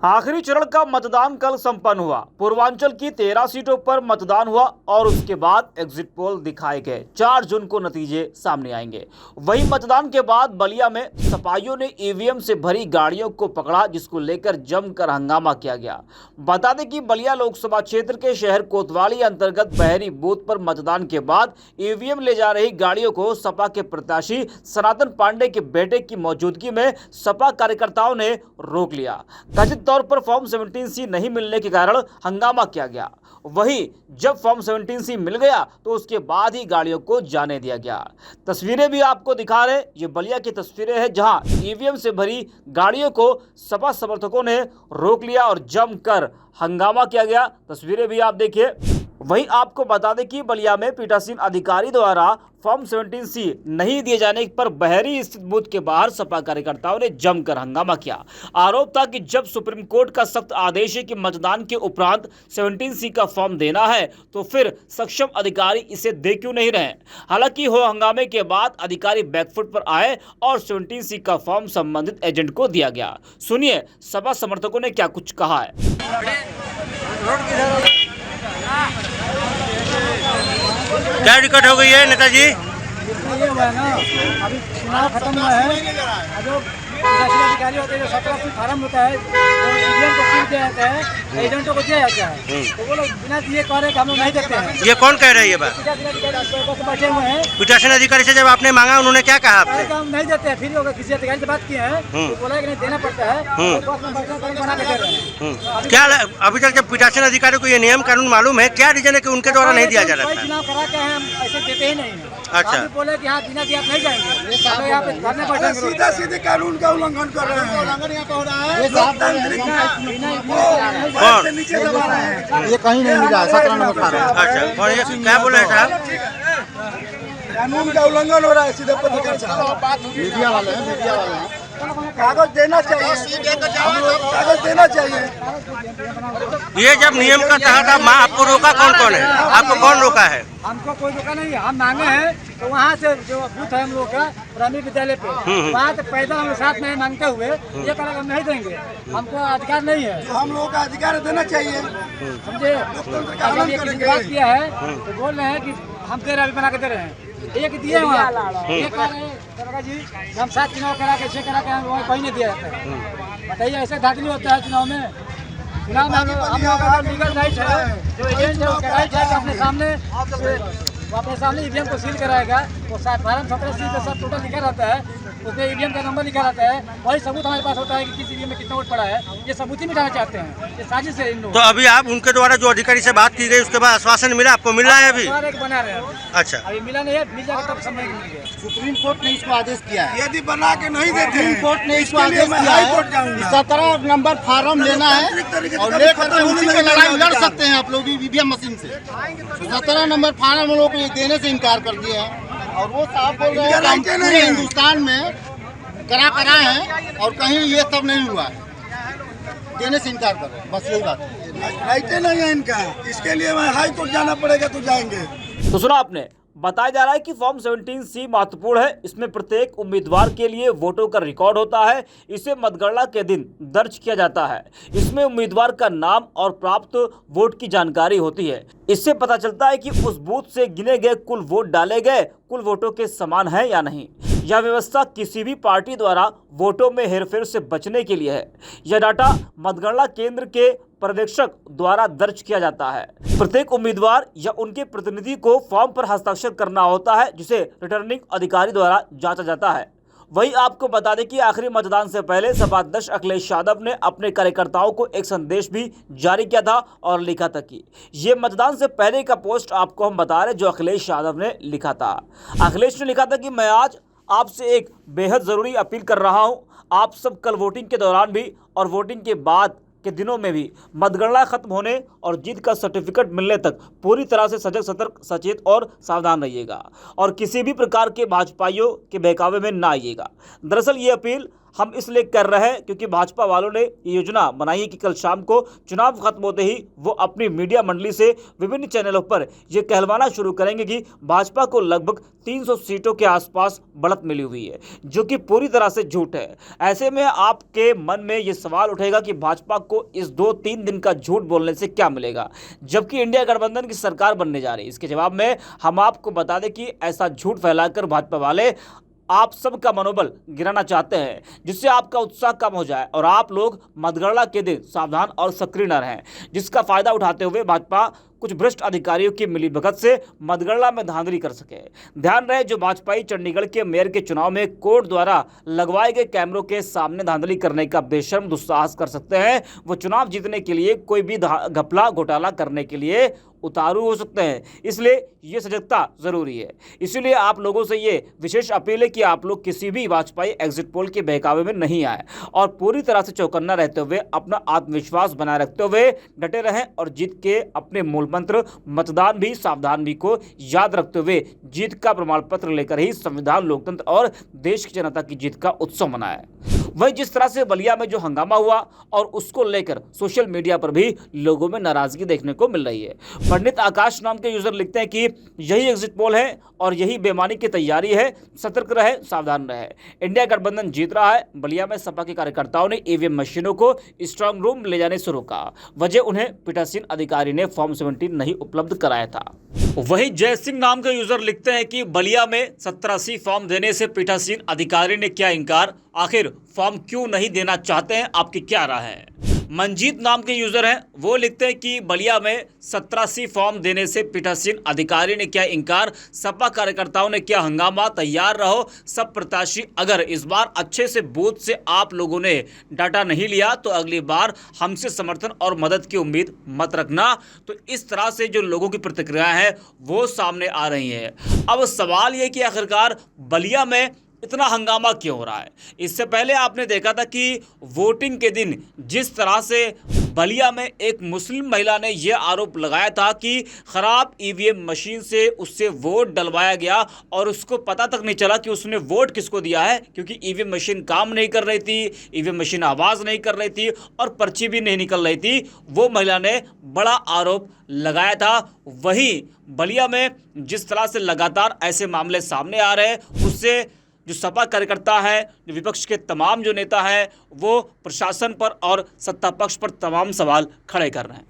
आखिरी चरण का मतदान कल संपन्न हुआ। पूर्वांचल की 13 सीटों पर मतदान हुआ और उसके बाद एग्जिट पोल दिखाए गए। 4 जून को नतीजे सामने आएंगे। वहीं मतदान के बाद बलिया में सपाइयों ने ईवीएम से भरी गाड़ियों को पकड़ा, जिसको लेकर जमकर हंगामा किया गया। बता दें कि बलिया लोकसभा क्षेत्र के शहर कोतवाली अंतर्गत बहरी बूथ पर मतदान के बाद ईवीएम ले जा रही गाड़ियों को सपा के प्रत्याशी सनातन पांडे के बेटे की मौजूदगी में सपा कार्यकर्ताओं ने रोक लिया। कथित तौर पर फॉर्म 17C नहीं मिलने के कारण हंगामा किया गया। वहीं जब फॉर्म 17C मिल गया तो उसके बाद ही गाड़ियों को जाने दिया गया। तस्वीरें भी आपको दिखा रहे, ये बलिया की तस्वीरें हैं जहां ईवीएम से भरी गाड़ियों को सपा समर्थकों ने रोक लिया और जमकर हंगामा किया गया। तस्वीरें भी आप देखिए। वहीं आपको बता दें कि बलिया में पीठासीन अधिकारी द्वारा फॉर्म 17C नहीं दिए जाने पर बहरी स्थित बूथ के बाहर सपा कार्यकर्ताओं ने जमकर हंगामा किया। आरोप था कि जब सुप्रीम कोर्ट का सख्त आदेश है कि मतदान के उपरांत 17C का फॉर्म देना है तो फिर सक्षम अधिकारी इसे दे क्यों नहीं रहे। हालांकि हो हंगामे के बाद अधिकारी बैकफुट पर आए और 17C का फॉर्म संबंधित एजेंट को दिया गया। सुनिए सपा समर्थकों ने क्या कुछ कहा है। क्या दिक्कत हो गई है नेताजी? ये हुआ है ना, अभी चुनाव खत्म हुआ है। जो अधिकारी होते हैं, जो 17 फार्म होता है, तो ईवीएम को सील किया जाता है, एजेंटों को दिया जाता है। तो वो लोग बिना दिए कह रहे कि हम लोग नहीं देते हैं। ये कौन कह रहा है ये बात? बैठे हुए हैं। पीठासीन अधिकारी से जब आपने मांगा उन्होंने क्या कहा आपसे? हम नहीं देते हैं। फिर लोग किसी अधिकारी से बात किए हैं तो बोला कि नहीं देना पड़ता है, तो बस में बैठना बना के दे रहे हैं। क्या अभी तक जब पीठासीन अधिकारी को ये नियम कानून मालूम है, क्या रीजन है कि उनके द्वारा नहीं दिया जा रहा चुनाव करा के हम ऐसे देते ही नहीं है। अच्छा। बोले कि हाँ बिना दिया नहीं जाएंगे, यहाँ पे धरने बैठेंगे। सीधा सीधे कानून का उल्लंघन कर रहे हैं। उल्लंघन यहाँ पे हो रहा है। कौन? नीचे दबा रहे हैं। ये कहीं नहीं मिला है। 17 नंबर फार्म। अच्छा, और ये क्या बोल रहे हैं साहब? कानून का उल्लंघन हो रहा है। सीधे पत्रकार साहब मीडिया वाले हैं। कागज देना चाहिए, कागज देना चाहिए। ये जब नियम का तहत आपको रोका कौन है? आपको कौन रोका है? हमको कोई रोका नहीं है। हम मांगे हैं तो वहाँ से जो बूथ है हम लोग का प्राथमिक विद्यालय पे, वहाँ से पैदल हम साथ में मांगते हुए ये कहा हम नहीं देंगे, हमको अधिकार नहीं है। तो हम लोगों का अधिकार देना चाहिए। समझे? अगर ये किसी बात किया है तो बोल रहे हैं कि हम दे रहे अभी बना के दे रहे हैं। एक दिए वहाँ ये कह रहे हैं जी हम 7 चुनाव करा के 6 करा के हम कहीं नहीं दिया जाता है। बताइए ऐसे धांधली होता है चुनाव में। चुनाव में हम लोग का लीगल राइट है, जो एजेंट है उसका राइट है कि अपने सामने ईवीएम को सील कराएगा। तो फार्म 17C पे सब टोटल लिखा रहता है, उसमें ईवीएम का नंबर लिखा रहता है। वही सबूत हमारे पास होता है कि किस ईवीएम में कितना वोट पड़ा है। ये सबूत ही मिटाना चाहते हैं, ये साजिश है इन लोगों। तो अभी आप उनके द्वारा जो अधिकारी से बात की गई उसके बाद आश्वासन मिला? आपको मिल रहा है अभी? बना रहे हैं। अच्छा, अभी मिला नहीं है, मिल जाएगा तब समय मिलेगा। सुप्रीम कोर्ट ने इसको आदेश किया है। यदि बना के नहीं देते सुप्रीम हैं, कोर्ट ने इसको आदेश मैं किया हाई है। कोर्ट जाऊंगा। 17 नंबर फार्म लेना है और लेकर के उसी पे लड़ाई लड़ सकते हैं आप लोग ईवीएम मशीन से। 17 नंबर फार्म लोग को देने से इनकार कर दिए हैं और वो साहब बोल रहे हैं कि हम पूरे हिंदुस्तान में करा है और कहीं ये सब नहीं हुआ है, देने से इनकार कर रहे हैं। बस यही बात है। राइटे नहीं है इनका, इसके लिए मैं हाई कोर्ट जाना पड़ेगा तो जाएंगे। तो सुना आपने, बताया जा रहा है कि फॉर्म 17C महत्वपूर्ण है। इसमें प्रत्येक उम्मीदवार के लिए वोटों का रिकॉर्ड होता है। इसे मतगणना के दिन दर्ज किया जाता है। इसमें उम्मीदवार का नाम और प्राप्त वोट की जानकारी होती है। इससे पता चलता है कि उस बूथ से गिने गए कुल वोट डाले गए कुल वोटों के समान है या नहीं। यह व्यवस्था किसी भी पार्टी द्वारा वोटों में हेरफेर से बचने के लिए है। यह डाटा मतगणना केंद्र के पर्यवेक्षक द्वारा दर्ज किया जाता है। प्रत्येक उम्मीदवार या उनके प्रतिनिधि को फॉर्म पर हस्ताक्षर करना होता है, जिसे रिटर्निंग अधिकारी द्वारा जांचा जाता है। वहीं आपको बता दें कि आखिरी मतदान से पहले सपा अध्यक्ष अखिलेश यादव ने अपने कार्यकर्ताओं को एक संदेश भी जारी किया था और लिखा था कि ये मतदान से पहले का पोस्ट आपको हम बता रहे जो अखिलेश यादव ने लिखा था। अखिलेश ने लिखा था कि मैं आज आपसे एक बेहद ज़रूरी अपील कर रहा हूं। आप सब कल वोटिंग के दौरान भी और वोटिंग के बाद के दिनों में भी मतगणना खत्म होने और जीत का सर्टिफिकेट मिलने तक पूरी तरह से सजग, सतर्क, सचेत और सावधान रहिएगा और किसी भी प्रकार के भाजपाइयों के बहकावे में ना आइएगा। दरअसल ये अपील हम इसलिए कर रहे हैं क्योंकि भाजपा वालों ने ये योजना बनाई है कि कल शाम को चुनाव खत्म होते ही वो अपनी मीडिया मंडली से विभिन्न चैनलों पर ये कहलवाना शुरू करेंगे कि भाजपा को लगभग 300 सीटों के आसपास बढ़त मिली हुई है, जो कि पूरी तरह से झूठ है। ऐसे में आपके मन में ये सवाल उठेगा कि भाजपा को इस 2-3 दिन का झूठ बोलने से क्या मिलेगा, जबकि इंडिया गठबंधन की सरकार बनने जा रही है। इसके जवाब में हम आपको बता दें कि ऐसा झूठ फैलाकर भाजपा वाले आप सबका मनोबल गिराना चाहते हैं, जिससे आपका उत्साह कम हो जाए और आप लोग मतगणना के दिन सावधान और सक्रिय न रहें, जिसका फायदा उठाते हुए भाजपा कुछ भ्रष्ट अधिकारियों की मिलीभगत से मतगणना में धांधली कर सके। ध्यान रहे, जो भाजपाई चंडीगढ़ के मेयर के चुनाव में कोर्ट द्वारा लगवाए गए कैमरों के सामने धांधली करने का बेशर्म दुस्साहस कर सकते हैं, वो चुनाव जीतने के लिए कोई भी घपला घोटाला करने के लिए उतारू हो सकते हैं। इसलिए ये सजगता जरूरी है। इसीलिए आप लोगों से ये विशेष अपील है कि आप लोग किसी भी भाजपाई एग्जिट पोल के बहकावे में नहीं आए और पूरी तरह से चौकन्ना रहते हुए अपना आत्मविश्वास बनाए रखते हुए डटे रहें और जीत के अपने मूल मंत्र मतदान भी सावधान भी को याद रखते हुए जीत का प्रमाण पत्र लेकर ही संविधान, लोकतंत्र और देश की जनता की जीत का उत्सव मनाएं। वहीं जिस तरह से बलिया में जो हंगामा हुआ और उसको लेकर सोशल मीडिया पर भी लोगों में नाराजगी देखने को मिल रही है। पंडित आकाश नाम के यूजर लिखते हैं कि यही एग्जिट पोल है और यही बेईमानी की तैयारी है, सतर्क रहे, सावधान रहे। इंडिया गठबंधन जीत रहा है। बलिया में सपा के कार्यकर्ताओं ने ईवीएम मशीनों को स्ट्रांग रूम ले जाने से रोका, वजह उन्हें पीठासीन अधिकारी ने फॉर्म 17 नहीं उपलब्ध कराया था। वहीं जय सिंह नाम के यूजर लिखते हैं कि बलिया में 87 फॉर्म देने से पीठासीन अधिकारी ने किया इंकार, आखिर फॉर्म क्यों नहीं देना चाहते हैं, आपकी क्या राय है। मंजीत नाम के यूजर हैं, वो लिखते हैं कि बलिया में 87 फॉर्म देने से पीठासीन अधिकारी ने किया इंकार, सपा कार्यकर्ताओं ने किया हंगामा, तैयार रहो सब प्रत्याशी, अगर इस बार अच्छे से बूथ से आप लोगों ने डाटा नहीं लिया तो अगली बार हमसे समर्थन और मदद की उम्मीद मत रखना। तो इस तरह से जो लोगों की प्रतिक्रिया है वो सामने आ रही है। अब सवाल ये कि आखिरकार बलिया में इतना हंगामा क्यों हो रहा है। इससे पहले आपने देखा था कि वोटिंग के दिन जिस तरह से बलिया में एक मुस्लिम महिला ने यह आरोप लगाया था कि खराब ईवीएम मशीन से उससे वोट डलवाया गया और उसको पता तक नहीं चला कि उसने वोट किसको दिया है, क्योंकि ईवीएम मशीन काम नहीं कर रही थी, ईवीएम मशीन आवाज़ नहीं कर रही थी और पर्ची भी नहीं निकल रही थी। वो महिला ने बड़ा आरोप लगाया था। वहीं बलिया में जिस तरह से लगातार ऐसे मामले सामने आ रहे हैं, उससे जो सपा कार्यकर्ता है, जो विपक्ष के तमाम जो नेता हैं, वो प्रशासन पर और सत्ता पक्ष पर तमाम सवाल खड़े कर रहे हैं।